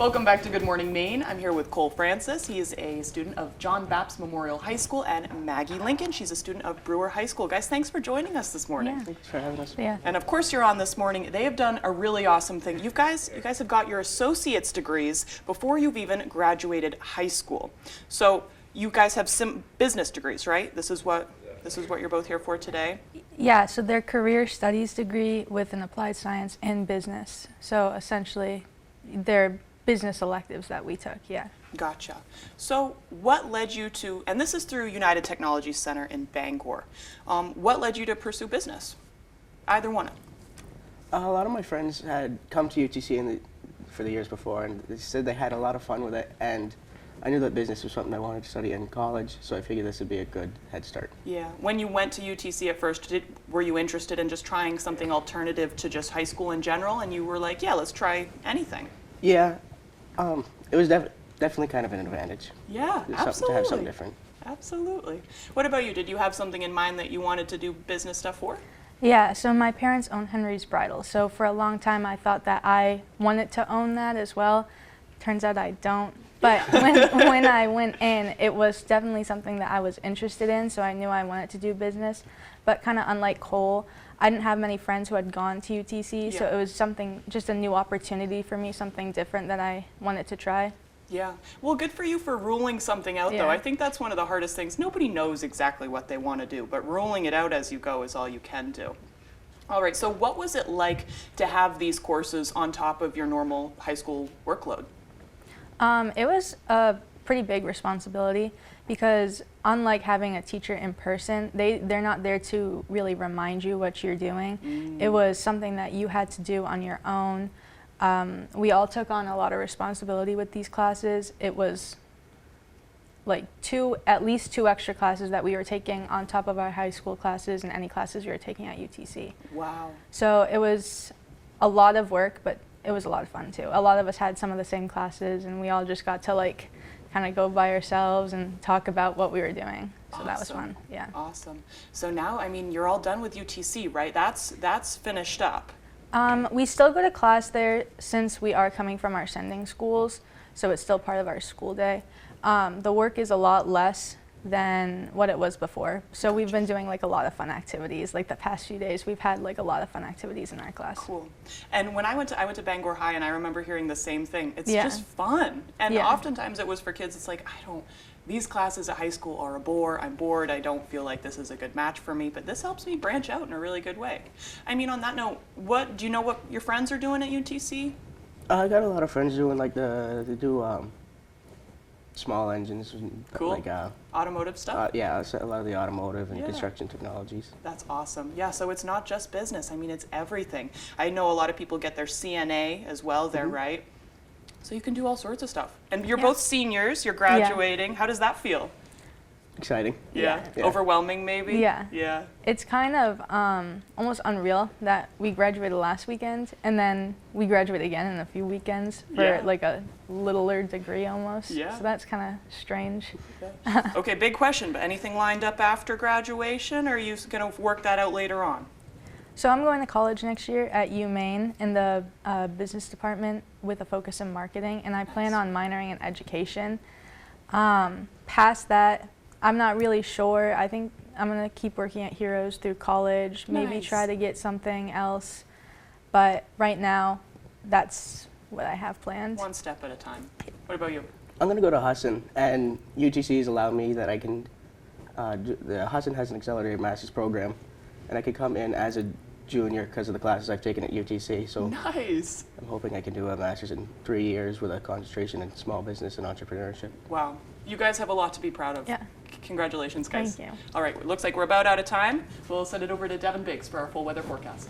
Welcome back to Good Morning Maine. I'm here with Cole Francis. He is a student of John Baptist Memorial High School, and Maggie Lincoln. She's a student of Brewer High School. Guys, thanks for joining us this morning. Yeah. Thanks for having us. Yeah. And of course you're on this morning. They have done a really awesome thing. You guys have got your associate's degrees before you've even graduated high school. So you guys have some business degrees, right? This is what you're both here for today? Yeah, so they're career studies degree with an applied science and business. So essentially, they're business electives that we took, yeah. Gotcha. So what led you to, and this is through United Technology Center in Bangor, what led you to pursue business? Either one. A lot of my friends had come to UTC for the years before, and they said they had a lot of fun with it, and I knew that business was something I wanted to study in college, so I figured this would be a good head start. Yeah. When you went to UTC at first, were you interested in just trying something alternative to just high school in general, and you were like, yeah, let's try anything? Yeah, it was definitely kind of an advantage. Yeah, To absolutely. have something different. Absolutely. What about you? Did you have something in mind that you wanted to do business stuff for? Yeah, so my parents own Henry's Bridal. So for a long time, I thought that I wanted to own that as well. Turns out I don't. But when I went in, it was definitely something that I was interested in, so I knew I wanted to do business. But kind of unlike Cole, I didn't have many friends who had gone to UTC, so it was something, just a new opportunity for me, something different that I wanted to try. Yeah. Well, good for you for ruling something out, though. I think that's one of the hardest things. Nobody knows exactly what they want to do, but ruling it out as you go is all you can do. All right, so what was it like to have these courses on top of your normal high school workload? It was a pretty big responsibility because unlike having a teacher in person, they're not there to really remind you what you're doing. It was something that you had to do on your own. We all took on a lot of responsibility with these classes. It was like at least two extra classes that we were taking on top of our high school classes and any classes we were taking at UTC. Wow. So it was a lot of work, but it was a lot of fun too. A lot of us had some of the same classes, and we all just got to like kind of go by ourselves and talk about what we were doing. So that was fun. Yeah. Awesome. So now, I mean, you're all done with UTC, right? That's finished up. We still go to class there since we are coming from our sending schools, so it's still part of our school day. The work is a lot less than what it was before. So we've been doing like a lot of fun activities. Like the past few days, we've had like a lot of fun activities in our class. Cool. And when I went to Bangor High, and I remember hearing the same thing. It's just fun. And oftentimes it was for kids, it's like, these classes at high school are a bore. I'm bored. I don't feel like this is a good match for me, but this helps me branch out in a really good way. I mean, on that note, do you know what your friends are doing at UTC? I got a lot of friends doing like they do small engines. Cool. Like, automotive stuff? Yeah, so a lot of the automotive and construction technologies. That's awesome. Yeah, so it's not just business. I mean, it's everything. I know a lot of people get their CNA as well there, right? So you can do all sorts of stuff. And you're both seniors. You're graduating. How does that feel? Exciting. Yeah. Overwhelming, maybe? Yeah. Yeah. It's kind of almost unreal that we graduated last weekend and then we graduate again in a few weekends for like a littler degree almost. Yeah. So that's kind of strange. Okay, big question, but anything lined up after graduation, or are you going to work that out later on? So I'm going to college next year at UMaine in the business department with a focus in marketing, and I plan on minoring in education. Past that, I'm not really sure. I think I'm going to keep working at Heroes through college, maybe try to get something else. But right now, that's what I have planned. One step at a time. What about you? I'm going to go to Hudson, and UTC has allowed me that I can, Hudson has an accelerated master's program, and I could come in as a junior because of the classes I've taken at UTC. So nice. I'm hoping I can do a master's in 3 years with a concentration in small business and entrepreneurship. Wow. You guys have a lot to be proud of. Yeah. Congratulations, guys. Thank you. All right, it looks like we're about out of time. We'll send it over to Devin Biggs for our full weather forecast.